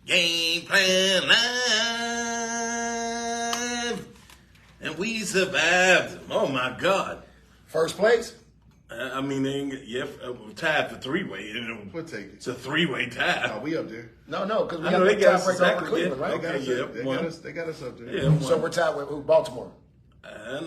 Game plan live. And we survived. Oh, my God. First place? I mean, tied for three-way. We'll take it. It's a three-way tie. Oh, we up there. No, because we I got know the they got us tiebreaker over exactly. Cleveland, right? They got us up there. Yeah, So we're tied with who? Baltimore.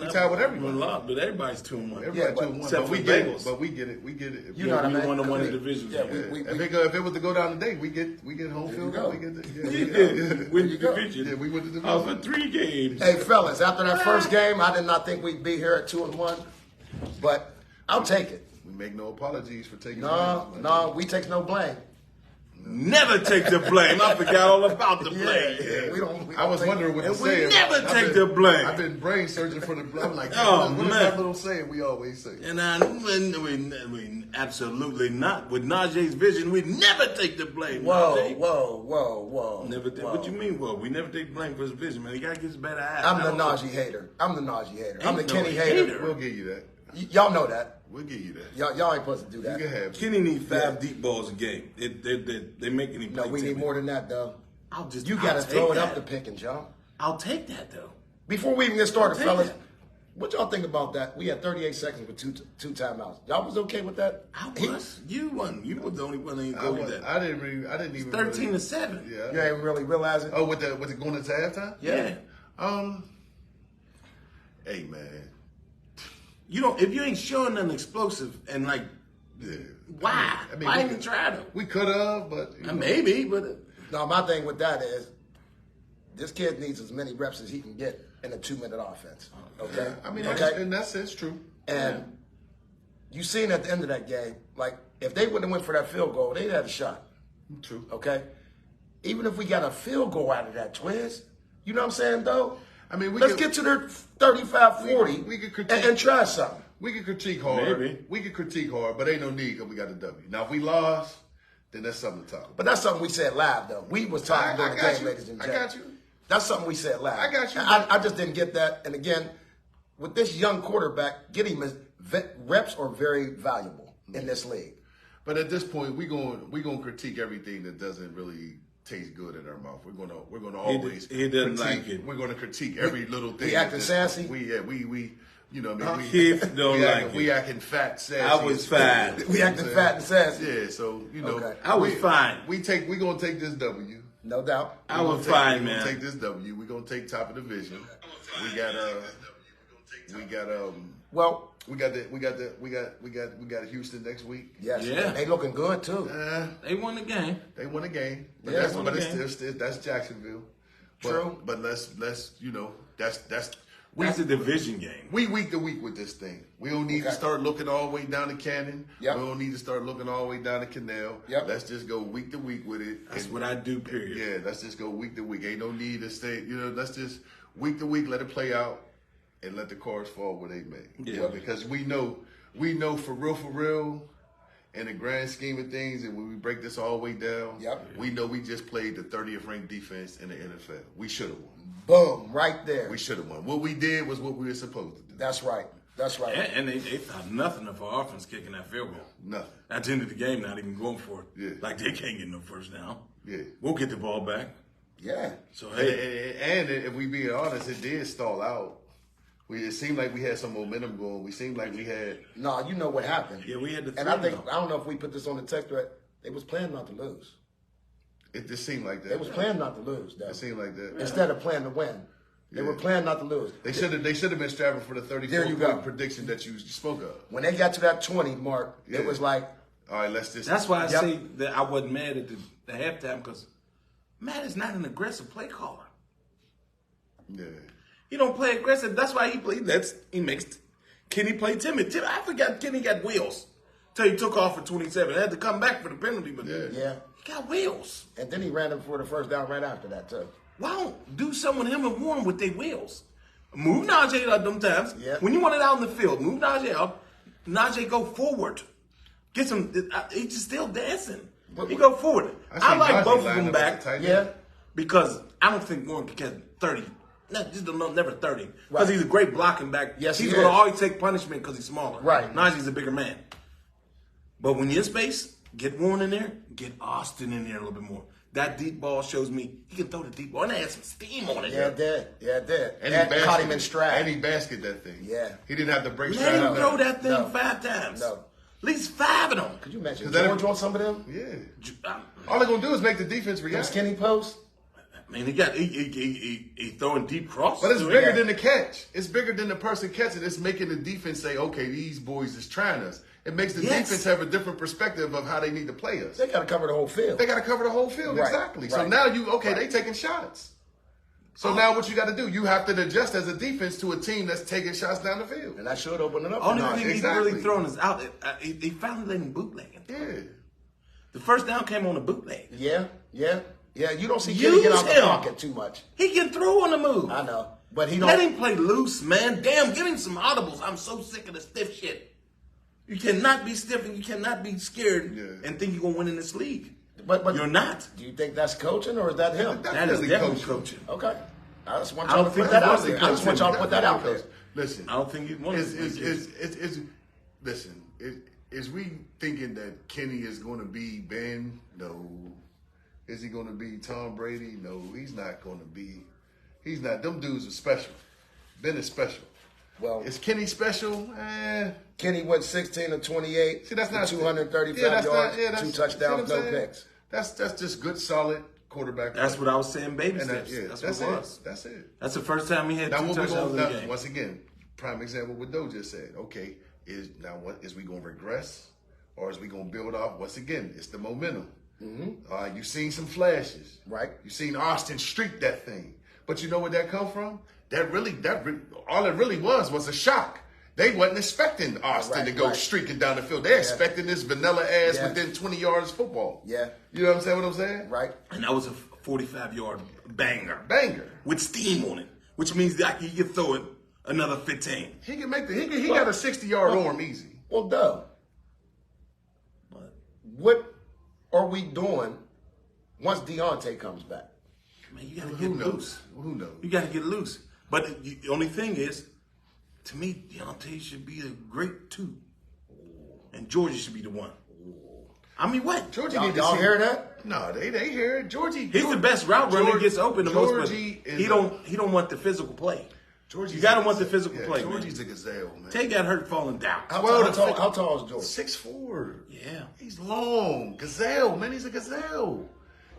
We tied with everyone. But everybody's 2-1. Everybody but 2-1. except But we for get Bengals. it. But we get it. We get it. You know what I mean? We won the division. Yeah, If it was to go down today, we get home field goal. We get the Win the division. Yeah, we win the Oh, division. for 3 games. Hey, fellas, after that first game, I did not think we'd be here at 2-1, but I'll take it. We make no apologies for taking. No, we take no blame. Never take the blame. I forgot all about the blame. Yeah, we don't I was wondering what to And we say. never take the blame. I've been brain searching for the blame. I'm like, Oh, what is man. that little saying we always say? And we absolutely not. With Najee's vision, we never take the blame. Najee. Whoa. Never take, what you mean, whoa? We never take blame for his vision, man. He got to get his better eyes. I'm the Najee hater. I'm the Ain't the Kenny no hater. hater. We'll give you that. Y'all know that. We'll give you that. Y'all ain't supposed to do You that. can have it. Kenny need 5 deep balls a game. They making him play. No, we need 10. more than that, though. I'll You got to take throw it that. up the pickings, y'all. I'll take that though. Before we even get started, Take fellas, that. what y'all think about that? We had 38 seconds with two timeouts. Y'all was okay with that? I was. You won. You were the only one that ain't go with that. I didn't even. 13-7. Yeah. You ain't really realize it? Oh, with the going into halftime? Yeah. Hey man. You don't. If you ain't showing nothing explosive and like, Yeah. why? I mean, why we even try to? We could have, but you know. Maybe, but No, my thing with that is this kid needs as many reps as he can get in a 2-minute offense. Okay? Yeah, I mean, okay? and that's true. And you seen at the end of that game, like, if they wouldn't have went for that field goal, they'd have a shot. True. Okay? Even if we got a field goal out of that, Twiz, you know what I'm saying, though? I mean, Let's get to their 35, 40 we could critique- and try something. We could critique hard. Maybe. We could critique hard, but ain't no need because we got a W. Now, if we lost, then that's something to talk about. But that's something we said live, though. We was talking during the got game, you. ladies and I gentlemen. got you. That's something we said live. I got you. I just didn't get that. And again, with this young quarterback, getting his reps are very valuable in this league. But at this point, we going critique everything that doesn't really taste good in our mouth. We're gonna always he doesn't critique. like it. We're gonna critique every little thing. We acting sassy? We you know what I mean? Keith don't like it. We acting fat, sassy. I was fine. We acting fat and sassy. Yeah, so you know, Okay. I was fine. We gonna take this W. No doubt. I was fine, We're man. gonna take this W. We're gonna take top of division. We got Well, we got Houston next week. yes. Yeah. They looking good, too. They won the game. They won a game. But Yeah, that's won a but game. it's still that's Jacksonville. True. But let's you know, that's That's a division game. we week to week with this thing. We don't need to Okay. start looking all the way down to Cannon. Yep. We don't need to start looking all the way down to Canal. Yep. Let's just go week to week with it. That's And- what I do. Period. Yeah, let's just go week to week. Ain't no need to stay. You know, let's just week to week let it play out and let the cards fall where they may. Yeah. Because we know for real. In the grand scheme of things, and when we break this all the way down, Yep. we know we just played the 30th ranked defense in the NFL. We should have won. Boom, right there. We should have won. What we did was what we were supposed to do. That's right. That's right. And they thought nothing of our offense kicking that field goal. Nothing. At the end of the game, not even going for it. Yeah. Like they can't get no first down. Yeah. We'll get the ball back. Yeah. So And, hey, and if we being honest, it did stall out. It seemed like we had some momentum going. We seemed like we had. No, you know what happened. yeah, we had the. And I three, think, I don't know if we put this on the text thread, they was planning not to lose. It just seemed like that. They was planning not to lose, though. It seemed like that. Instead of planning to win. They were planning not to lose. They should have been striving for the 34 There you go. point prediction that you spoke of. When they got to that 20 mark, Yeah. it was like, All right, let's just. That's why I Yep. say that I wasn't mad at the halftime because Matt is not an aggressive play caller. Yeah. He don't play aggressive. That's why he makes Kenny play timid. I forgot Kenny got wheels till he took off for 27. Had to come back for the penalty, but yeah. he got wheels. And then he ran him for the first down right after that, too. Why don't do something with him and Warren with their wheels? Move Najee out them times. Yeah. When you want it out in the field, move Najee out. Najee go forward. Get some. He's just still dancing. He go forward. I like Najee both of lined them up as a back. tight end. Yeah. Because I don't think Warren can catch 30. Never 30. Because Right. he's a great blocking back. Yes, he's he going to is. always take punishment because he's smaller. Right. Najee's a bigger man. But when you're in space, get Warren in there, get Austin in there a little bit more. That deep ball shows me he can throw the deep ball. And it had some steam on it. Yeah, it did. Yeah, it did. And And he caught him in stride. And he basket that thing. Yeah. He didn't have to break Let stride. him throw that thing No. 5 times. No. At least 5 of them. Could you imagine that- George on some of them? Yeah. All they're gonna do is make the defense Them react. skinny posts? I mean, he throwing deep crosses. But it's to it. bigger than the catch. It's bigger than the person catching. It's making the defense say, okay, these boys is trying us. It makes the Yes. defense have a different perspective of how they need to play us. They got to cover the whole field. They got to cover the whole field, Right, exactly. So right. now they taking shots. So now what you got to do? You have to adjust as a defense to a team that's taking shots down the field. And that should open it up. Only for thing Najee. he's exactly. really throwing is out. He finally let him bootleg. Yeah. The first down came on the bootleg. Yeah. You don't see Use Kenny get out the him. pocket too much. He can throw on the move. I know. But he don't. Let him play loose, man. Damn, give him some audibles. I'm so sick of the stiff shit. You cannot be stiff and you cannot be scared and think you're going to win in this league. But You're not. Do you think that's coaching or is that him? That is Definitely definitely coaching. coaching. Okay. I just want I y'all don't to think put that he out wants there. to I just want y'all to put that out there. Listen. I don't think he wants Is we thinking that Kenny is going to be Ben? No. Is he going to be Tom Brady? No, he's not going to be. He's not. Them dudes are special. Ben is special. Well, Is Kenny special? Kenny went 16 of 28. See, that's not 235 that's yards, not- yeah, that's- 2 see what touchdowns, I'm no saying? picks. That's just good, solid quarterback. That's play. what I was saying, baby And steps. that, That's that's what it it. was. That's it. That's the first time he had Now 2 what we touchdowns in the going game. once again, prime example what Doe just said. Okay, what is we gonna regress or is we gonna build off? Once again, it's the momentum. Mm-hmm. You've seen some flashes, Right. You've seen Austin streak that thing, but you know where that come from? All it really was a shock. They wasn't expecting Austin to go streaking down the field. They're expecting this vanilla ass within 20 yards football. Yeah. You know what I'm saying? Right. And that was a 45-yard banger. Banger. With steam on it, which means that he could throw it another 15. He can make he got a 60-yard arm easy. Well, Doug, what are we doing once Deontay comes back? Man, you got to Who get knows? loose. Who knows? You got to get loose. But the only thing is, to me, Deontay should be a great 2. And Georgia should be the 1. I mean, what? Georgie Y'all, need to y'all see. hear that? No, they hear it. Georgie. He's the best route runner. He gets open the most, but Georgie is he don't want the physical play. Georgie's You got to a- want the physical yeah, play, man. Georgie's a gazelle, man. Tay got hurt falling down. How Well, tall is George? 6'4". Yeah. He's long. Gazelle, man. He's a gazelle.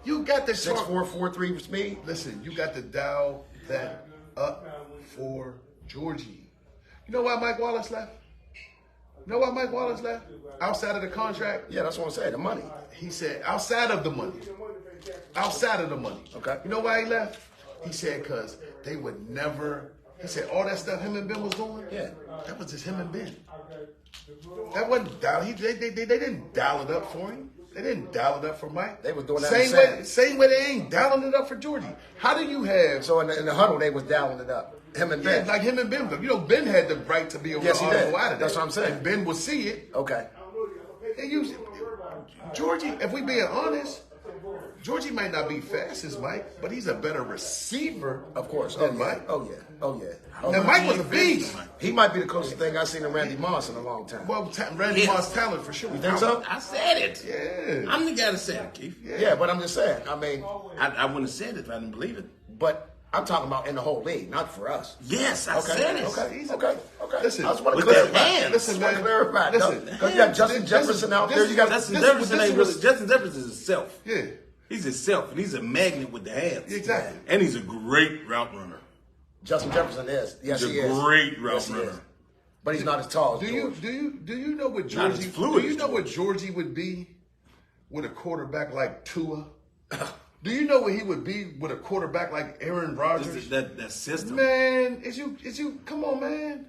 You got the 6'4", 4'3" speed? Listen, you got to dial that up for Georgie. You know why Mike Wallace left? Outside of the contract, Yeah, that's what I'm saying, the money. he said, outside of the money. Outside of the money. Okay. You know why he left? He said, because they would never, he said, all that stuff him and Ben was doing, Yeah. that was just him and Ben. That wasn't dial. They didn't dial it up for him. They didn't dial it up for Mike. They was doing that same in way. Sam. Same way they ain't dialing it up for Georgie. How do you have? So in the huddle, they was dialing it up. Him and Yeah, Ben. like him and Ben. You know, Ben had the right to be able Yes, to he did. audible out of that. That's what I'm saying. And Ben would see it. Okay. And Georgie, if we being honest, Georgie might not be fast as Mike, but he's a better receiver, Of course. than Mike. Oh, yeah. Oh, yeah. Now, Mike was a beast. He might be the closest thing I've seen to Randy Moss in a long time. Well, Randy Yes. Moss talent for sure. You think so? I said it. Yeah. I'm the guy that said it, Keith. Yeah, but I'm just saying. I mean, I wouldn't have said it if I didn't believe it. but I'm talking about in the whole league, not for us. Yes, I Okay. said it. Okay. Listen, I just want to with clarify. their hands. Listen, man. Clarify. Listen. Because you got Justin This- Jefferson out this- there. You got this- Justin Jefferson ain't was- really. Justin Jefferson is himself. Yeah, He's himself, and he's a magnet with the hands. exactly. And he's a great route runner. Justin Jefferson is. Yes, He's he a is. great route Yes, he runner. is. But he's not as tall as Do you George. know what Not as Georgie? fluid Do you as know what Georgie would be with a quarterback like Tua? Do you know what he would be with a quarterback like Aaron Rodgers? That system. Man, is you? Come on, man.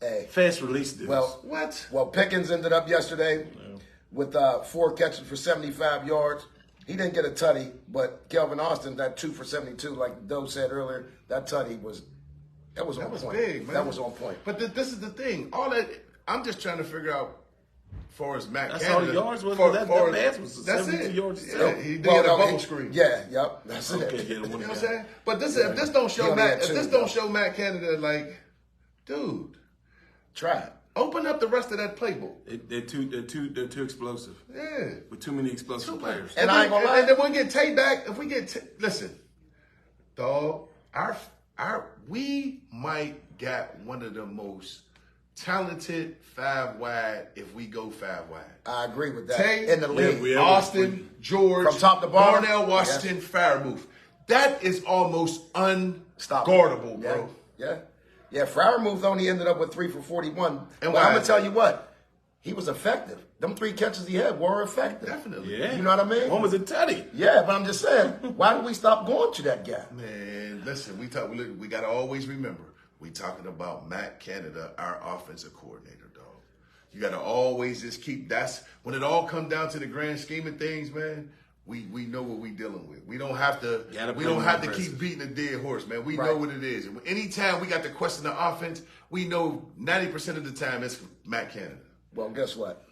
Hey. Fast release dudes. What? Well, Pickens ended up yesterday with 4 catches for 75 yards. He didn't get a tutty, but Kelvin Austin, that 2 for 72, like Doe said earlier, that tutty was on That was point. big, man. That was on point. But this is the thing. All that I'm just trying to figure out. As far as Matt That's Canada, all the yards was? That pass was that's 72 it. yards Yeah, itself. he did a bubble screen. Yeah, yep. That's okay, it. yeah, the You one know what I'm guy. saying? But if this don't He show only Matt, had if two, this though. don't show Matt Canada, like, dude, Try it. Open up the rest of that playbook. They're too explosive. Yeah. With too many explosive players. And I ain't gonna lie. And then when we get Tay back, if we get listen, dog, we might get one of the most talented 5 wide if we go 5 wide. I agree with that. Tay, In the league. Austin, George, From top to bottom. Darnell Washington, Fairmouth. That is almost Stop. unguardable, bro. Yeah. Yeah, Fairmouth only ended up with 3 for 41. And but why I'm going is to tell that? you what. He was effective. Them 3 catches he had were effective. Definitely. Yeah. You know what I mean? One was a tutty. Yeah, but I'm just saying, why do we stop going to that guy? Man, listen, we got to always remember, we talking about Matt Canada, our offensive coordinator, dog. You got to always just keep, that's, when it all comes down to the grand scheme of things, man, we know what we dealing with. We don't have to keep beating a dead horse, man. We know what it is. And anytime we got to question the offense, we know 90% of the time it's Matt Canada. Well, guess what?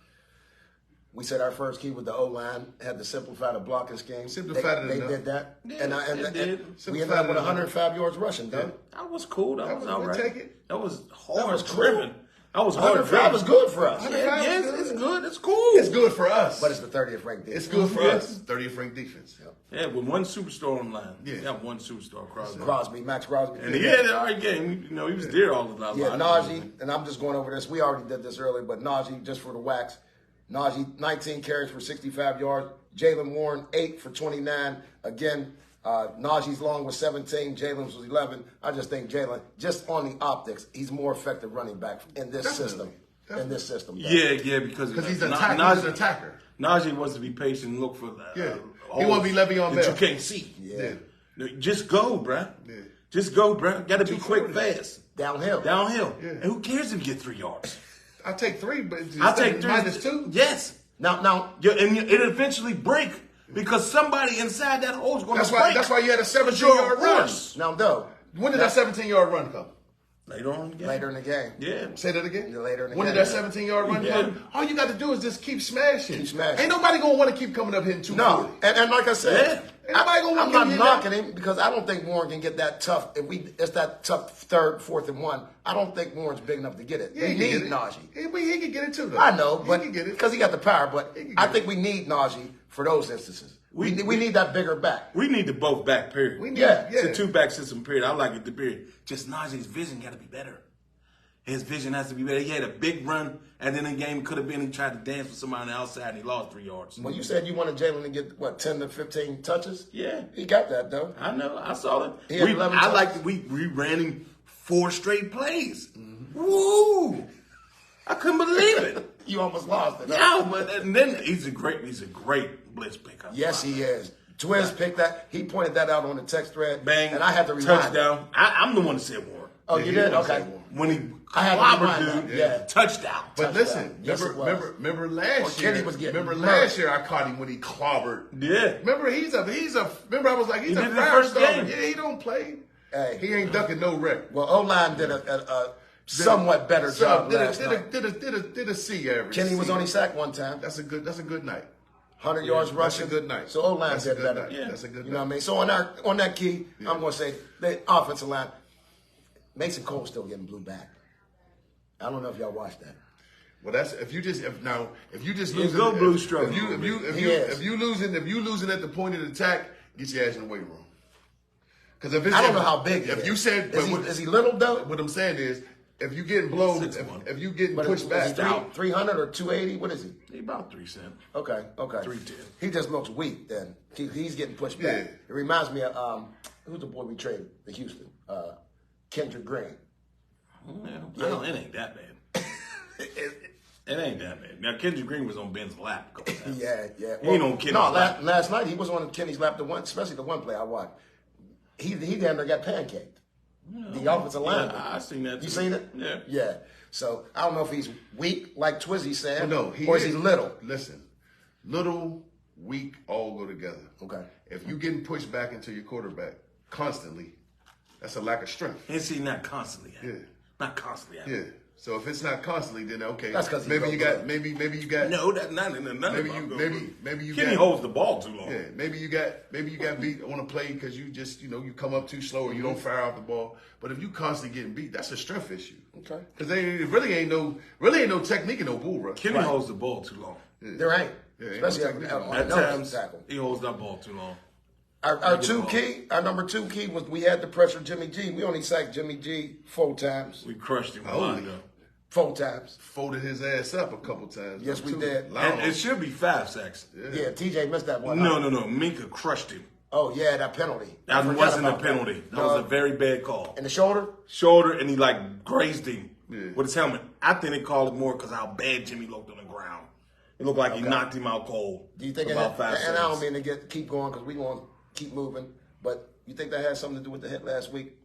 We said our first key with the O-line had to simplify the blocking scheme. Simplified it They enough. did that. Yeah, and they did. we ended up with 105 yards rushing, though. That was cool. That was all we'll right. take it. That was That hard was cool. driven. That was hard 105 driven. was good for us. Yeah, yes, it's good. It's cool. It's good for us. But it's the 30th ranked defense. It's good for Yes. us. 30th ranked defense. Yeah, with one superstar on the line. Yeah. Yeah, one superstar Max Crosby. And he had an all right game. You know, he was there all the time. Yeah, Najee, and I'm just going over this. We already did this earlier, but Najee, just for the wax, Najee, 19 carries for 65 yards. Jalen Warren, 8 for 29. Again, Najee's long was 17. Jalen's was 11. I just think Jalen, just on the optics, he's more effective running back in this system. In this system. Yeah, because he's an attacker. Najee wants to be patient and look for that. Yeah. He want to be Le'Veon that Bell. you can't see. Yeah. Just go, bruh. Yeah. Just go, bruh. Got to be quick, fast. Downhill. Yeah. And who cares if you get 3 yards? I'll take 3, but I'll take 3. -2. Yes. Now, And it'll eventually break because somebody inside that hole is going to break. That's why you had a 17-yard run. now, though. When did that 17-yard run come? Later on in the game. Later in the game. Yeah. Say that again. Later in the when game. did that 17-yard run come? All you got to do is just keep smashing. Keep smashing. Ain't nobody gonna want to keep coming up hitting 240. No, and like I said, Ain't nobody gonna I'm want not to knocking him because I don't think Warren can get that tough. It's that tough 3rd, 4th, and 1. I don't think Warren's big enough to get it. Yeah, we he need can get it. Najee. He can get it too, though. I know, but he can get it because he got the power. But I think we need Najee for those instances. We need that bigger back. We need the both back, period. It's a 2-back system, period. I like it, the period. Just Najee's vision got to be better. His vision has to be better. He had a big run, and then the game could have been he tried to dance with somebody on the outside, and he lost 3 yards. Well, you said you wanted Jalen to get, 10 to 15 touches? Yeah. He got that, though. I know. I saw it. He had 11 touches. like that we ran him 4 straight plays. Woo! I couldn't believe it. You almost lost it. Yeah, but and then he's a great blitz pickup. Yes, he is. Twiz picked that. He pointed that out on the text thread. Bang. And I had to remind him. touchdown. I'm the one that said Warren. Oh, you did? Okay. When he I had to clobbered remind dude, him. Yeah. touchdown. But listen, Yes, it was. remember last Kenny year. was getting Remember murdered. last year I caught him when he clobbered. Yeah. Remember remember I was like, he's He a did it the fire first starter. game. Yeah, he don't play. Hey. He ain't ducking no wreck. Well, O-line did a somewhat better job last night. Did a C average. Kenny was C. only sacked one time. That's a good night. 100 yards rushing. That's a good night. So O-line That's a did good better. night. Yeah. That's a good You know what I night. mean? So on that key, I'm going to say the offensive line, Mason Cole's still getting blue back. I don't know if y'all watched that. Well, that's if you just He's losing, no blue struggle. if you losing at the point of the attack, get your ass in the weight room. Because I don't know how big he if is. you said Is he little, though? what I'm saying is if you getting blown, 6'1". if you getting But pushed back, 300 or 280? What is he? He about 3 cents. Okay. 310. He just looks weak then. He's getting pushed back. Yeah. It reminds me of, who's the boy we traded to Houston? Kendrick Green. Well, it ain't that bad. It ain't that bad. Now, Kendrick Green was on Ben's lap a couple times. Yeah. He ain't on Kenny's lap. Last night he was on Kenny's lap, especially the one play I watched. He damn near got pancaked. The offensive line. I seen that. You too. seen it? Yeah. Yeah. So I don't know if he's weak, like Twizzy said, no, or is he little? Listen, little, weak, all go together. Okay. If you getting pushed back into your quarterback constantly, that's a lack of strength. And see, not constantly. Yeah. Not constantly. Yeah. So if it's not constantly, then okay. That's because maybe you got. No, that's not Maybe you Kenny got. holds the ball too long. Yeah, maybe you got beat on a play because you just you come up too slow or you don't fire out the ball. But if you constantly getting beat, that's a strength issue. Okay. Because it really ain't no technique in no bull rush. Kenny holds the ball too long. Yeah. There ain't. Yeah, Especially At times, he holds that ball too long. Our number two key was we had to pressure Jimmy G. We only sacked Jimmy G 4 times. We crushed him. Holy. 4 times. Folded his ass up a couple times. Yes, we did. And it should be 5 sacks. Yeah, TJ missed that one. No. Minka crushed him. Oh, yeah, that penalty. That wasn't a penalty. That was a very bad call. In the shoulder? Shoulder, and he grazed him Yeah. with his helmet. I think they called it more because how bad Jimmy looked on the ground. It looked like he knocked him out cold. Do you think about 5 seconds? And I don't mean to keep going because we want to keep moving, but you think that has something to do with the hit last week?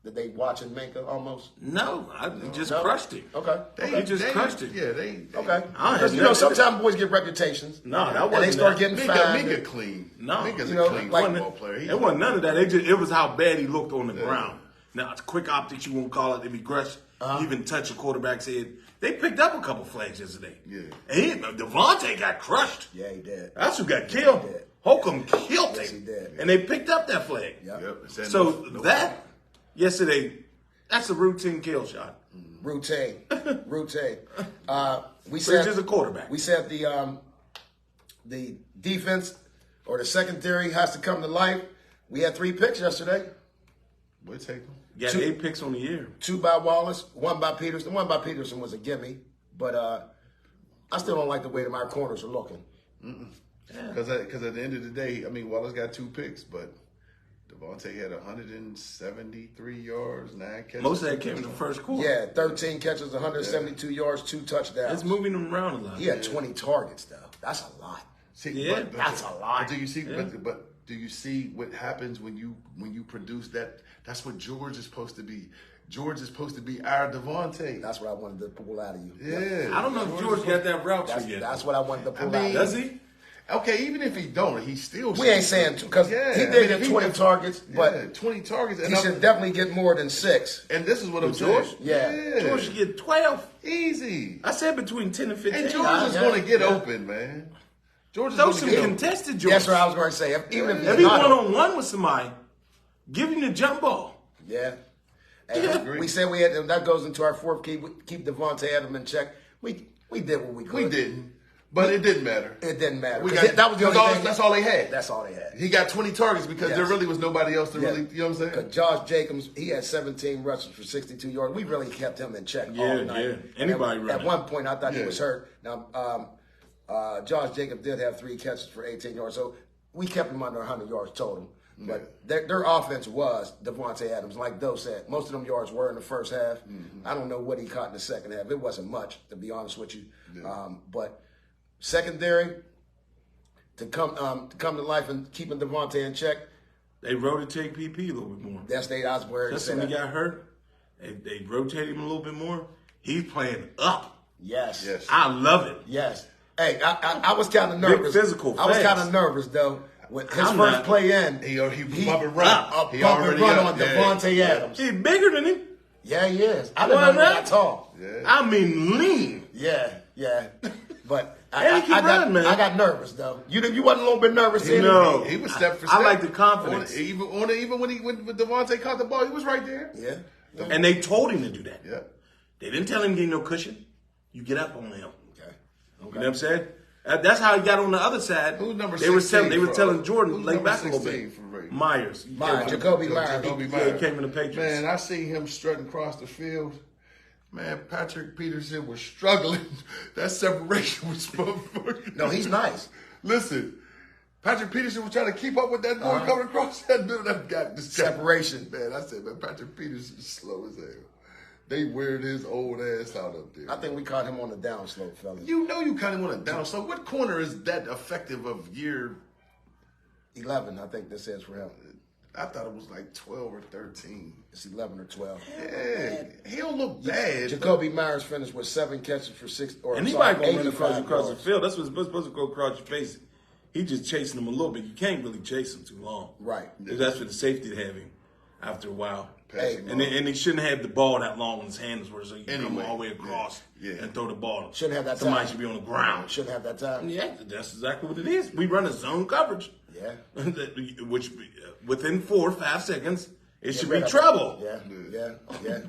Did they watching Minka almost? No, he just crushed him. Okay. He just crushed it. Yeah, they Okay. I Because, sometimes boys get reputations. No, that and wasn't they start that. getting fined. Minka clean. No. Minka's You a know, clean like- football player. It wasn't none of that. It was how bad he looked on the ground. Now, it's quick optics, you won't call it. If he crushed, he even touched a quarterback's head. They picked up a couple flags yesterday. Yeah. And Devontae got crushed. Yeah, he did. That's who got killed. He did. Holcomb killed Yes, him. he did. And they picked up that flag. Yep. Yep. So yesterday, that's a routine kill shot. Routine. We So said he's just a quarterback. We said the defense or the secondary has to come to life. We had 3 picks yesterday. We'll take them. Got 2 8 picks on the year. 2 by Wallace, 1 by Peterson. 1 by Peterson was a gimme, but I still don't like the way that my corners are looking. Because at the end of the day, I mean, Wallace got 2 picks, but Devontae had 173 yards, 9 catches. Most of that came in the first quarter. Yeah, 13 catches, 172 yards, 2 touchdowns. It's moving them around a lot. He had 20 targets, though. That's a lot. See, Yeah, that's a lot. But do you see? But do you see what happens when you produce that? That's what George is supposed to be. George is supposed to be our Devontae. That's what I wanted to pull out of you. Yeah. I don't know if George got that route That's, to yet. that's what I wanted to pull I mean, out. Does he? Okay, even if he don't, he still. We ain't saying because he did get 20 targets, but 20 targets. he should definitely get more than 6. And this is what I'm George? saying. Yeah. George should get 12. Easy. I said between 10 and 15. And George is going to get open, man. George is Throw going to some get open. contested George. That's what I was going to say. Even if If he's he not, one-on-one with somebody, give him the jump ball. yeah. And Yeah. we said we had that goes into our 4th key. We keep Devontae Adams in check. We did what we could. We didn't. But it didn't matter. It didn't matter. We 'Cause got, that was the only thing. that's all they had. That's all they had. He got 20 targets because there Yes. really was nobody else to really, you know what I'm saying? Because Josh Jacobs, he had 17 rushes for 62 yards. We really kept him in check all night. Yeah. Anybody At running. one point, I thought he Yeah. was hurt. Now, Josh Jacobs did have 3 catches for 18 yards, so we kept him under 100 yards total. But their offense was Devontae Adams, like Doe said. Most of them yards were in the first half. I don't know what he caught in the second half. It wasn't much, to be honest with you. But secondary, to come to life and keeping Devontae in check, They rotate PP a little bit more. that's Nate Osborne. Just when he got hurt, they rotate him a little bit more. He's playing up. Yes. Yes. I love it. Yes. Hey, I was kind of nervous. physical, I was fast. kind of nervous though. With his I'm first not. play in, He bump and run. a He bump and already run up. on Yeah. Devontae Adams. He's bigger than him. Yeah, he is. I didn't Why know he was not? that tall. Yeah. I mean, lean. Yeah. But And he keep running, man. I got nervous though. You wasn't a little bit nervous in No. He was step for I step. like the confidence. Even when Devontae caught the ball, he was right there. Yeah. And they told him to do that. Yeah. They didn't tell him to get no cushion. You get up on him. Okay. You know what I'm saying? That's how he got on the other side. Who's number They were 16 telling for- Jordan who's lay number back a little 16 bit. for Ray? Myers. Jacoby Myers. Jacoby Yeah, Myers. he came in the Patriots. Man, I see him strutting across the field. Man, Patrick Peterson was struggling. That separation was motherfucking. No, he's nice. Listen, Patrick Peterson was trying to keep up with that boy coming across that middle. That guy just Separation. Man, I said, man, Patrick Peterson's slow as hell. They weared his old ass out up there. I think we caught him on the downslope, fellas. You know you kind of want to down. So what corner is that effective of year? 11, I think this is for him. I thought it was like 12 or 13. It's 11 or 12. Yeah, he don't look bad. Jacoby Myers finished with 7 catches for 6 or Anybody going to run 85 across the yards. field, that's what's supposed to go across your face. He just chasing him a little bit. You can't really chase him too long. Right. That's for the safety to have him after a while. Hey, and he shouldn't have the ball that long in his hands where so you can come all the way across and throw the ball. Shouldn't have that time. Somebody should be on the ground. Shouldn't have that time. Yeah, that's exactly what it is. We run a zone coverage. Yeah. Which within 4 or 5 seconds, it should be trouble. Yeah.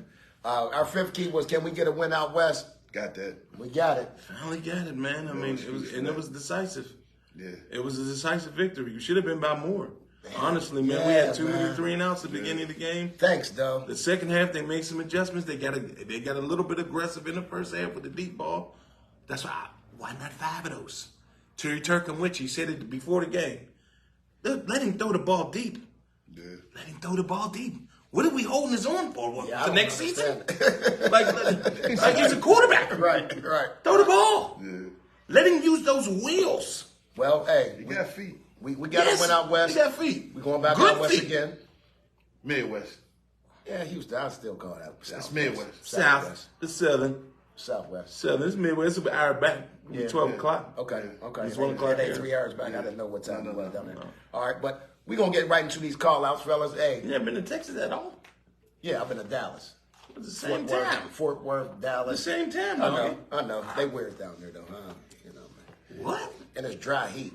Our fifth key was, can we get a win out west? Got that. We got it. Finally got it, man. I mean, it was decisive. Yeah. It was a decisive victory. You should have been by more. Honestly, man, we had too many 3-and-outs at the beginning of the game. Thanks, though. The second half, they made some adjustments. They got a little bit aggressive in the first half with the deep ball. That's why not 5 of those? Terry Turkin, he said it before the game. Let him throw the ball deep. Yeah. Let him throw the ball deep. What are we holding his on for? The next season? like he's a quarterback. Right. Throw the ball. Yeah. Let him use those wheels. Well, hey. He got feet. We got to win out west. He got feet. We're going back Good out west feet. again. Midwest. Yeah, Houston. I still call that South. That's Midwest. South. It's Southern. Southwest. Southern. It's Midwest. It's an hour back. 12 o'clock. Okay. It's 1 o'clock. They 3 hours back. I didn't know what time it was down there. All right, but we're going to get right into these call-outs, fellas. Hey. You never been to Texas at all? Yeah, I've been to Dallas. It's the same time. Fort Worth, Dallas. The same time, I know. They weird down there, though, huh? You know, man. What? And it's dry heat.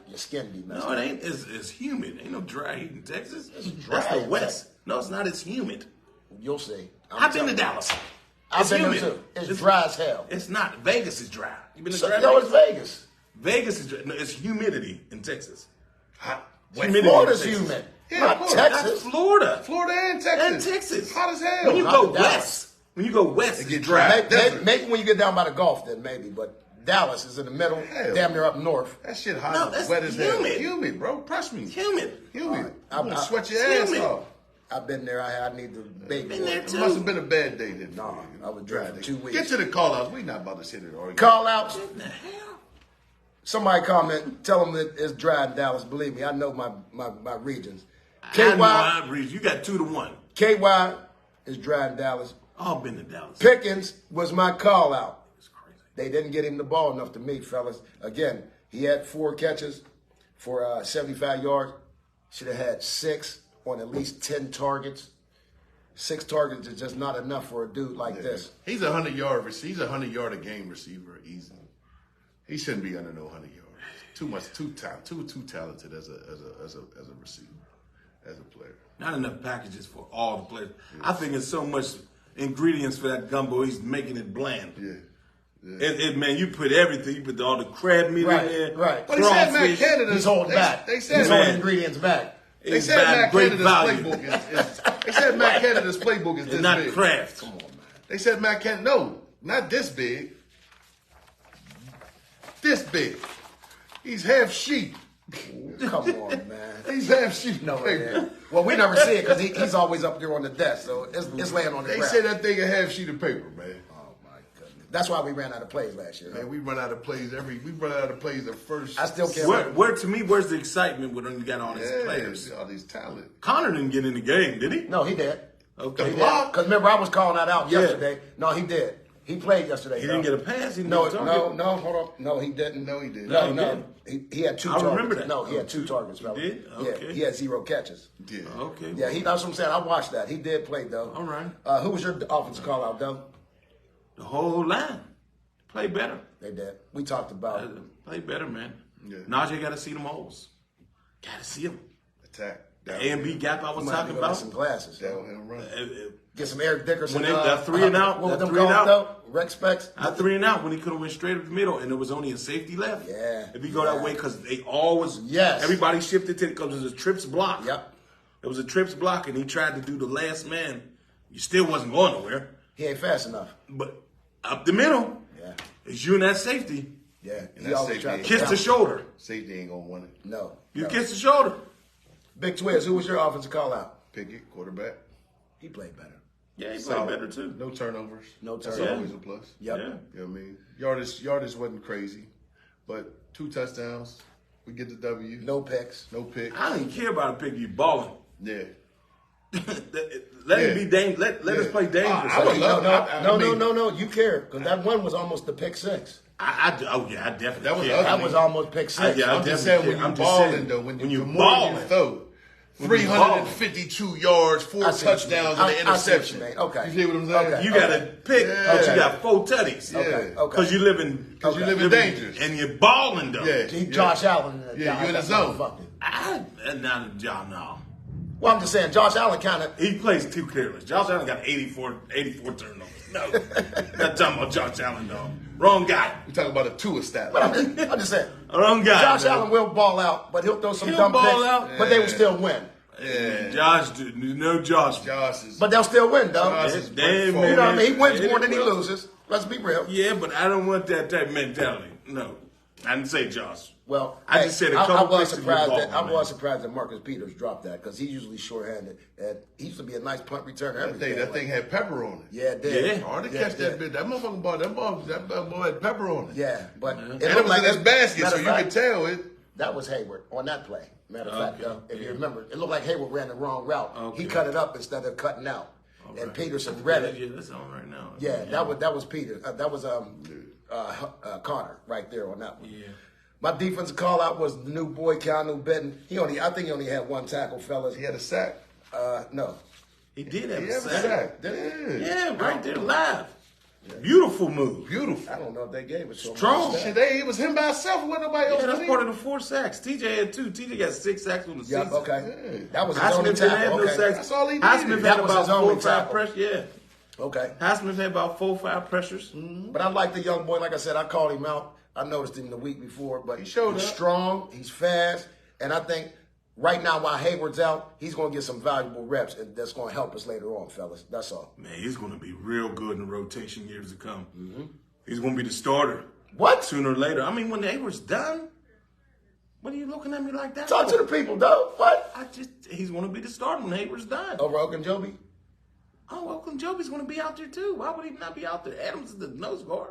Your skin be messed No, up. it ain't. It's humid. Ain't no dry heat in Texas. dry That's the in West. Texas. No, it's not. It's humid. You'll see. I've been to Dallas. I've It's been humid. there, too. It's dry as hell. It's not. Vegas is dry. You been to So, dry no, it's Vegas? Vegas. Vegas is dry. No, it's humidity in Texas. Hot. Humidity Florida's in Texas. humid. Yeah, Not Florida. Texas. That's Florida. Florida and Texas. And Texas. Hot as hell. When you Not go to Dallas. west, it get gets dry. dry. Desert. Maybe when you get down by the Gulf, then maybe. But Dallas is in the middle, Hell. damn near up north. That shit hot. No, that's wet as hell. humid. Humid, bro. Trust me. Humid. Humid. I- I'm gonna I- sweat your it's ass humid. off. I've been there. I need the baby. Been there It too. must have been a bad day then. Nah, I was dry for 2 weeks. Get to the call outs. We not about to sit here arguing. Call outs. What the hell? Somebody comment. Tell them that it's dry in Dallas. Believe me, I know my regions. I know I read. You got 2-1. KY is dry in Dallas. All been to Dallas. Pickens was my call out. It's crazy. They didn't get him the ball enough to me, fellas. Again, he had 4 catches for 75 yards. Should have had 6 on at least 10 targets. 6 targets is just not enough for a dude like this. He's 100-yard receiver. He's 100-yard a game receiver, easy. He shouldn't be under no 100 yards. Too talented as a receiver, as a player. Not enough packages for all the players. I think it's so much ingredients for that gumbo. He's making it bland. Yeah. Man, you put everything. You put all the crab meat in there. Right. But he said Matt crawfish. Canada's He's holding back. They said He's Man. holding ingredients back. They It's said bad, Matt great Canada's value. playbook is they said Matt Canada's playbook is this It's not big. craft. Come on, man. They said Matt Canada, no, not this big. This big. He's half sheep. Come on, man. He's half sheep. No, man. Well, we never see it because he's always up there on the desk, so it's laying on the They ground. said that thing a half sheet of paper, man. Oh my goodness. That's why we ran out of plays last year. Man, we run out of plays the first. I still can't. Where's the excitement when you got all these players? all these talent. Connor didn't get in the game, did he? No, he did. Okay. Because remember, I was calling that out Yeah. yesterday. No, he did. He played yesterday. He didn't get a pass. He didn't No, get a target. no, hold on. No, he didn't. No, he didn't. No, No, he had 2 I targets. remember that. No, he had 2 targets, fella. did? Okay. Yeah, he had 0 catches. Yeah. Okay. Yeah, that's what I'm saying. I watched that. He did play, though. All right. Who was your offensive call out, though? The whole line. Play better. They did. We talked about it. Play better, man. Yeah. Najee got to see them holes. Got to see them. Attack. The A and B gap I was Might have talking to go get about. some glasses. Down and run. Get some Eric Dickerson. When that 3 and out, What was that them 3 and called, out. though? Rex Specs? I 3 and out when he could have went straight up the middle, and there was only a safety left. Yeah. If you go that way, because they always, Yes. everybody shifted to because it was a trips block. Yep. It was a trips block, and he tried to do the last man. You still wasn't going nowhere. He ain't fast enough. But up the middle, Yeah. it's you and that safety. Yeah. And He that always safety tried to ain't Kiss the shoulder. Safety ain't gonna want it. No. You no. kiss the shoulder. Big Twiz, who was your offensive call out? Pickett, quarterback. He played better. Yeah, he played Solid. better too. No turnovers. No That's turnovers. always a plus. Yep. Yeah. You know what I mean? Yardage wasn't crazy, but 2 touchdowns. We get the W. No picks. No pick. I don't even care about a pick. You balling. Yeah. Let him be dangerous. Let us play dangerous. I would love- I mean- No. You care because that one was almost the pick 6. I definitely That was care. ugly. That was almost pick 6. Yeah, I I'm just definitely saying when care. you I'm just balling saying, though, when when you you the more you balling. throw, 352 yards, 4 touchdowns, and an interception. Okay. You see what I'm saying? Okay. You got a pick, but you got 4 tutties. Okay. Because you live in dangerous. And you're balling, though. Yeah. Josh Allen. Yeah, you in the zone. No. Well, I'm just saying, Josh Allen kind of. He plays too careless. Josh Allen got 84 turnovers. No. Not talking about Josh Allen, dog. Wrong guy. We're talking about a Tua stat. But I'm just saying. Wrong guy. Josh Allen will ball out, but he'll throw some dumb ball picks. out. But they will still win. Yeah. Josh is. But they'll still win, though. Damn, you know what I mean? He wins more than he loses. Let's be real. Yeah, but I don't want that type of mentality. No. I didn't say Josh. Well, I just said a couple I was surprised that Marcus Peters dropped that because he's usually shorthanded. And he used to be a nice punt returner. That thing had pepper on it. Yeah, it did. Yeah. Hard to catch that bit. That motherfucking ball, that boy had pepper on it. Yeah, but and it was like in his basket, so you could tell it. That was Hayward on that play. Matter of fact, if you remember, it looked like Hayward ran the wrong route. He cut it up instead of cutting out. Okay. And Peterson read it. Yeah, that's on right now. Yeah, that was Peter. That was Connor right there on that one. Yeah. My defensive call out was the new boy Keanu Benton. I think he only had 1 tackle, fellas. He had a sack. No. He did have a sack. Yeah, right there live. Yeah. Beautiful move. Beautiful. I don't know if they gave it to him. Strong. Shit, it was him by himself. Wasn't nobody else. Yeah, that's part of the 4 sacks. TJ had 2. TJ got 6 sacks on the season. Okay. Yeah. That was his only tackle. Okay. That's all he did. Highsmith had about 4 or 5 pressures. Yeah. Okay. Highsmith had about 4 or 5 pressures. Mm-hmm. But I like the young boy. Like I said, I called him out. I noticed him the week before, but he's strong, he's fast, and I think right now while Hayward's out, he's going to get some valuable reps, and that's going to help us later on, fellas. That's all. Man, he's going to be real good in rotation years to come. Mm-hmm. He's going to be the starter. What? Sooner or later. I mean, when Hayward's done, what are you looking at me like that? Talk to the people, though. What? He's going to be the starter when Hayward's done. Over Ogunjobi? Oh, Ogunjobi's going to be out there too. Why would he not be out there? Adams is the nose guard.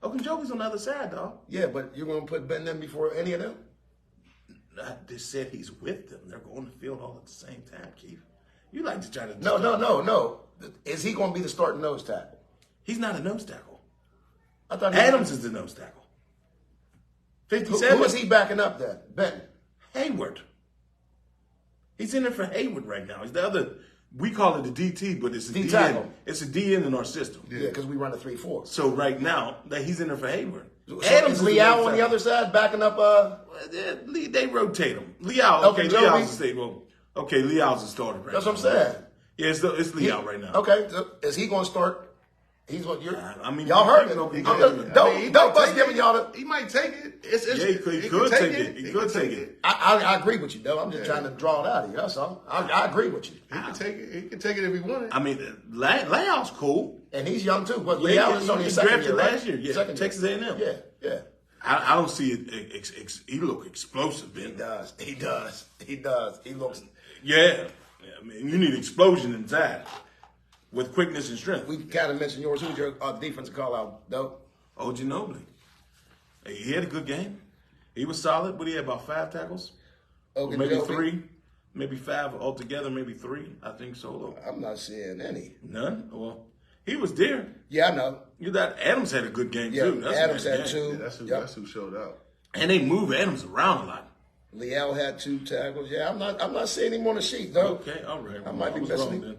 Ogunjobi's on the other side, dog. Yeah, but you're going to put Ben in before any of them? I just said he's with them. They're going to the field all at the same time, Keith. You like to try to... No. Is he going to be the starting nose tackle? He's not a nose tackle. I thought Adams is the nose tackle. 57. Who is he backing up then? Ben? Hayward. He's in there for Hayward right now. He's the other... We call it a DT, but it's a DN. It's a DN in our system. Yeah, because we run a 3-4. So right now, he's in there for Hayward. So Adams is Leal on the other side backing up? They rotate him. Leal, okay, Leal's the state. Well, okay, Leal's the starter right That's now. what I'm saying. Yeah, it's Leal right now. Okay, so is he going to start? He's going. Y'all heard it. Doe Bus giving y'all the. He might take it. He could take it. He could take it. I agree with you, though. I'm just trying to draw it out of you. That's all. I agree with you. He can take it. He can take it if he wanted. I mean, Leal's cool, and he's young too. But Leal is only second year, last year. Yeah, second Texas A&M. Yeah. I don't see it. He look explosive, Ben. He does. He looks. Yeah. I mean, you need explosion inside. With quickness and strength. We kind of mentioned yours. Who's your defensive call out, though? Oh, Ginobili. He had a good game. He was solid, but he had about 5 tackles. Maybe 3. Maybe 5 altogether, maybe 3. I think solo. I'm not seeing any. None? Well, he was there. Yeah, I know. Adams had a good game, too. That's Adams had 2. Yeah, that's who showed out. And they move Adams around a lot. Leal had 2 tackles. Yeah, I'm not seeing him on the sheet, though. Okay, all right. I might be missing him.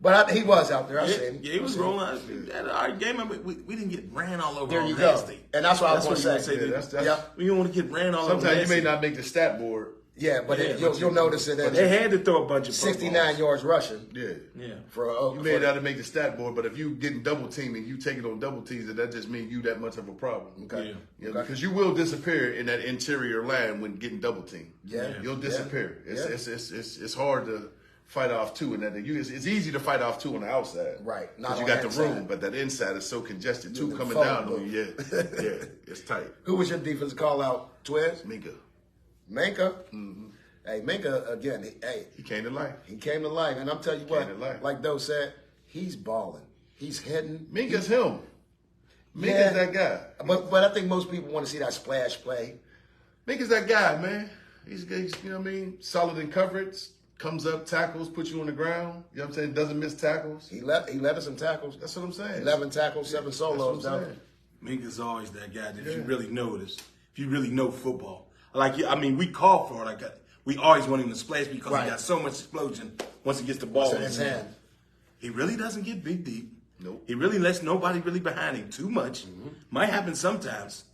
But he was out there. I seen him. Yeah, he was rolling. Our game, we didn't get ran all over. There you go. And that's what I was going to say. We don't want to get ran all over. Sometimes you may not make the stat board. Yeah, but you'll notice it. But they had to throw a bunch of 69 yards rushing. Yeah. You may not make the stat board, but if you getting double teamed and you take it on double teams, that just means you that much of a problem. Okay. Yeah, because you will disappear in that interior line when getting double teamed. Yeah. You'll disappear. It's hard to fight off 2 in that. It's easy to fight off 2 on the outside. Right. Because you got the room, but that inside is so congested. 2 coming down on you. Yeah, it's tight. Who was your defensive call out, Twiz? Minka? Mm-hmm. Hey, Minka, again, he came to life. He came to life. And I'm telling you what, like Doe said, he's balling. He's hitting. Minka's him. Minka's that guy. But I think most people want to see that splash play. Minka's that guy, man. He's you know what I mean? Solid in coverage. Comes up, tackles, puts you on the ground. You know what I'm saying? Doesn't miss tackles. He led us in tackles. That's what I'm saying. 11 tackles, 7 solos. Minka's always that guy that you really notice. If you really know football. We call for it. We always want him to splash because Right. he got so much explosion once he gets the ball in his hand. He really doesn't get big deep. Nope. He really lets nobody really behind him too much. Might happen sometimes,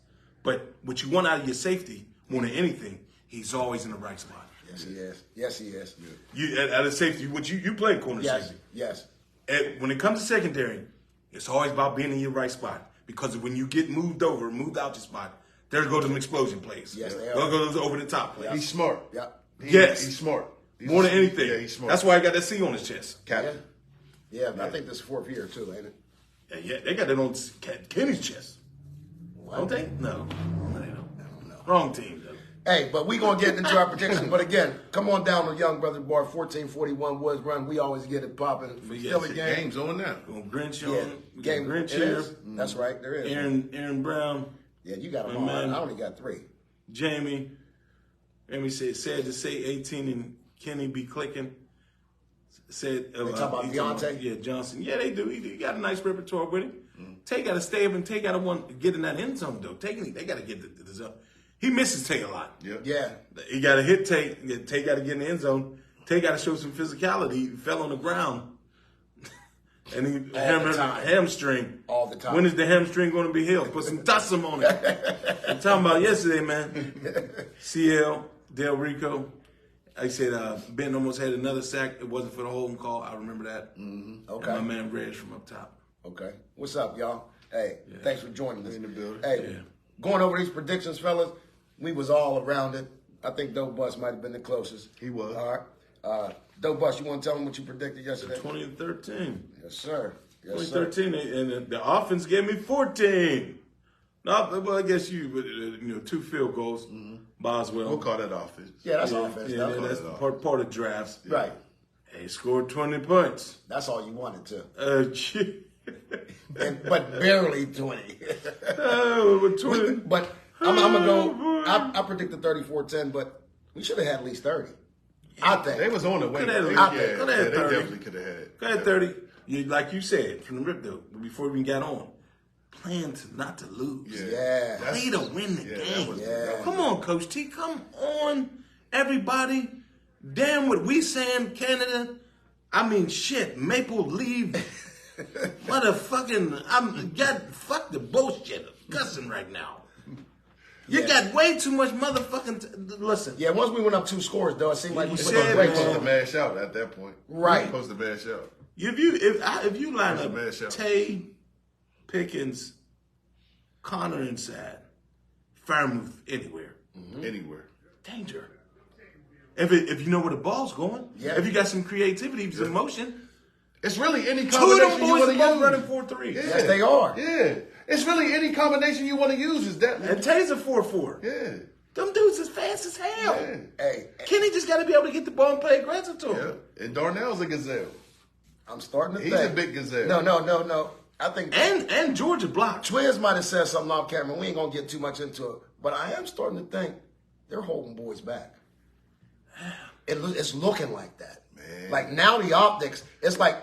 but what you want out of your safety more than anything, he's always in the right spot. Yes, he is. Yes, he is. You at a safety, what you play corner Yes, safety. yes. And when it comes to secondary, it's always about being in your right spot. Because when you get moved over, moved out your spot, there goes some explosion plays. Yes, they are. There goes over the top plays. He's smart. Yep. Yes. He's smart. More than anything. Yeah, he's smart. That's why I got that C on his chest. Captain. Yeah, I think this is 4th year too, ain't it? Yeah, they got that on Kenny's chest. Don't they? No, they don't. Wrong team, though. Hey, but we going to get into our predictions. But again, come on down to Young Brother Bar, 1441 Woods Run. We always get it popping. Philly The game. game's on now. We're going to Grinch Yeah, on. We got game. Grinch It here. is. That's right, there is. Aaron Brown. Yeah, you got them My all. man. I only got 3. Jamie said, sad to say 18 and Kenny be clicking. Said, They talking about Deontay? Yeah, Johnson. Yeah, they do. He got a nice repertoire with him. Tay got to stay up and Tay got to want to get in that end zone, though. Tay, they got to get the zone. He misses Tay a lot. Yeah. He got to hit Tay. Tay got to get in the end zone. Tay got to show some physicality. He fell on the ground. And he hammered a hamstring. All the time. When is the hamstring going to be healed? Put some dustum on it. I'm talking about yesterday, man. CL, Del Rico. I said Ben almost had another sack. It wasn't for the holding call. I remember that. Okay. And my man Reg from up top. Okay. What's up, y'all? Hey, thanks for joining us. In the building. Hey, going over these predictions, fellas, we was all around it. I think Doe Bus might have been the closest. He was. All right. Doe Bus, you want to tell them what you predicted yesterday? 2013. Yes, sir. Yes, sir. 2013, and the offense gave me 14. No, well, I guess you 2 field goals. Boswell. We'll call that offense. Yeah, that's offense. Yeah, though. that's part of drafts. Right. He scored 20 points. That's all you wanted to. Gee. But barely 20. Oh, 20. But I'm going to go. I predicted 34-10, but we should have had at least 30. I think. They was on the way. Could have They had they 30. definitely could have had. Go ahead, 30. Like you said, from the rip, though, before we got on, playing not to lose. Yeah. Play to win the game. Yeah. Come on, Coach T. Come on, everybody. Damn what we saying, Canada. I mean, shit, Maple Leaf. Motherfucking, fuck the bullshit. I'm cussing right now. You got way too much motherfucking, listen. Yeah, once we went up 2 scores, though, it seemed like we You put said the brakes Supposed to on. mash out at that point. Right. Supposed to mash out. If you line That's a up bad shot. Tay, Pickens, Connor inside, Fairmouth anywhere, Anywhere. danger. If you know where the ball's going, Yeah. if you got some creativity, some motion, It's really any 2 of combination them you boys want are to both use. running 4-3. Yeah. Yes, they are. Yeah. It's really any combination you want to use is that. And Tay's a 4-4. Yeah. Them dudes is fast as hell. Yeah. Hey, Kenny just got to be able to get the ball and play aggressive to him. Yeah. And Darnell's a gazelle. I'm starting to He's think. a big gazelle. No. I think And Georgia blocked. Twins might have said something off camera. We ain't going to get too much into it. But I am starting to think they're holding boys back. It's looking like that. Man. Like now the optics, it's like,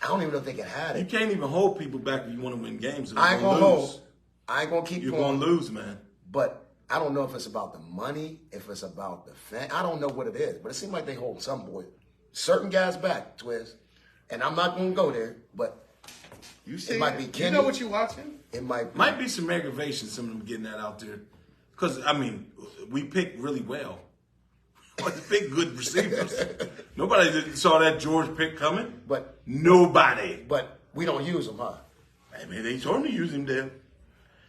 I don't even know if they can have You it. can't even hold people back if you want to win games. I ain't going to hold. I ain't going to keep You're going. going to lose, man. But I don't know if it's about the money, if it's about the fan. I don't know what it is. But it seems like they hold some boys, certain guys back, Twiz. And I'm not going to go there, but You see, it might be You Kenny. know what you watching? It might be. Might be some aggravation, some of them getting that out there. Because, I mean, we picked really well. We picked good receivers. Nobody saw that George pick coming. But Nobody. we don't use them, huh? I mean, they told me to use him there.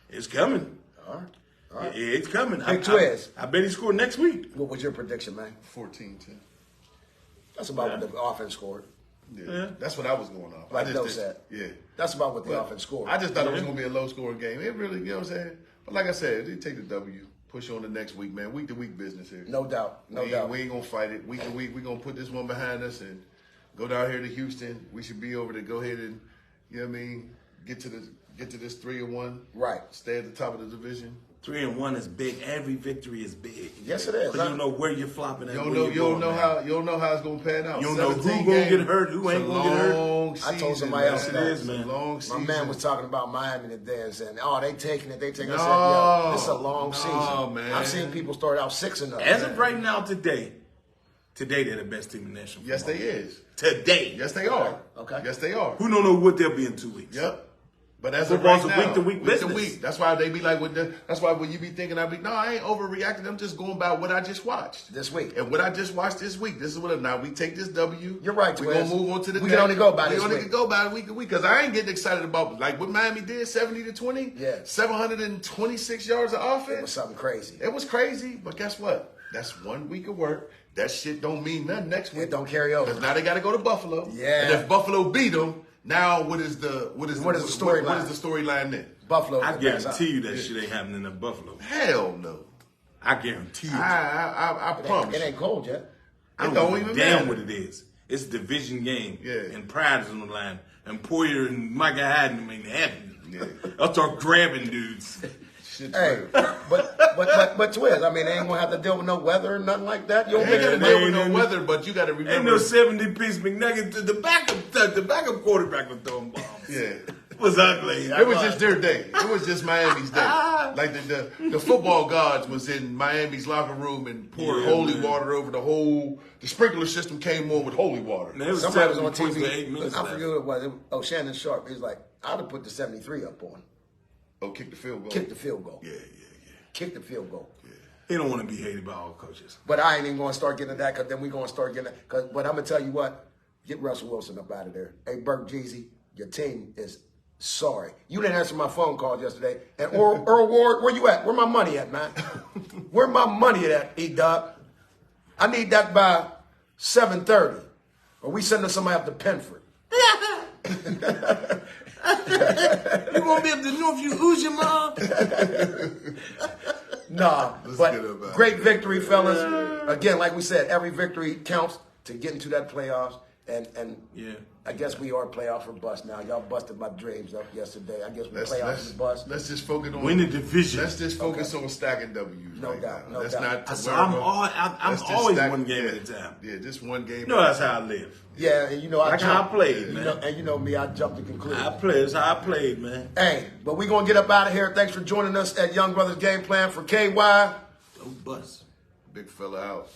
It's coming. All right. It's coming. Big Twiz. I bet he scored next week. What was your prediction, man? 14-10. That's about what the offense scored. Yeah. That's what I was going off. Like I Doe just said. Yeah. That's about what the But offense scored. I just thought it was going to be a low-scoring game. It really, you know what I'm saying? But like I said, they take the W, push on the next week, man. Week-to-week business here. No doubt. No we doubt. We ain't going to fight it. Week to week, we're going to put this one behind us and go down here to Houston. We should be over to go ahead and, you know what I mean, get to this 3-1. Right. Stay at the top of the division. 3-1 is big. Every victory is big. Yes, it is. Because you don't know where you're flopping at. You don't know how it's gonna pan out. You don't know who gonna get hurt, who ain't gonna get hurt. I told somebody else it is, man. My man was talking about Miami today and saying, "Oh, they taking it. I said, "Yo, this is a long season." Man. I've seen people start out 6-0. As of right now, today they're the best team in the nation. Yes, they is. Today. Yes, they are. Okay. Yes, they are. Who don't know what they'll be in 2 weeks? Yep. But as of Football's right a now, week-to-week business. Week. That's why they be like that's why when you be thinking, no, I ain't overreacting. I'm just going by what I just watched this week. And what I just watched this week. This is what now we take this W. You're right, We're gonna move on to the we next. can only go by we this only week. can go by week to week because I ain't getting excited about like what Miami did 70-20. Yeah. 726 yards of offense. It was something crazy. It was crazy, but guess what? That's 1 week of work. That shit don't mean nothing next week. It don't carry over. Because now they got to go to Buffalo. Yeah. And if Buffalo beat them, now what is the storyline? What is the storyline then? Buffalo. I guarantee you that shit ain't happening in Buffalo. Hell no. I guarantee you. I promise. It ain't cold yet. I don't even damn what it is. It's a division game. Yeah. And Pride is on the line. And Poyer and Micah Haddon ain't happy. Yeah. I'll start grabbing dudes. Hey, but Twiz, I mean, they ain't gonna have to deal with no weather or nothing like that. You don't They think ain't gonna deal with no weather, but you got to remember. Ain't no 70-piece McNugget. The backup quarterback was throwing bombs. Yeah. It was ugly. It was just their day. It was just Miami's day. Like the football gods was in Miami's locker room and poured holy water over the sprinkler system came on with holy water. Man, it was somebody was on 7 points TV. for 8 minutes I left. forget what it was. Shannon Sharp. He's like, I'd have put the 73 up on. Oh, kick the field goal. Kick the field goal. Yeah. Kick the field goal. He don't want to be hated by all coaches. But I ain't even going to start getting to that because then we're going to start getting that. But I'm going to tell you what, get Russell Wilson up out of there. Hey, Burke Jeezy, your team is sorry. You didn't answer my phone call yesterday. And Earl Ward, where you at? Where my money at, man? Where my money at, E-Dog? I need that by 7:30. Or we sending somebody up to Penford. You won't be able to know if you lose your mom. Nah, but great victory, fellas. Again, like we said, every victory counts to get into that playoffs. And yeah, I guess we are playoff for bust now. Y'all busted my dreams up yesterday. I guess we playoff for bust. Let's just focus on win the division. Let's just focus on stacking W's. No right doubt. now. No Let's doubt. not. I'm always one game at a time. Yeah, just one game. You know that's how I live. Yeah, and you know That's how I played, man. And you know me, I jumped to conclusion. I played. That's how I played, man. Hey, but we're going to get up out of here. Thanks for joining us at Young Brothers Game Plan for KY. Doe Bus. Big fella out.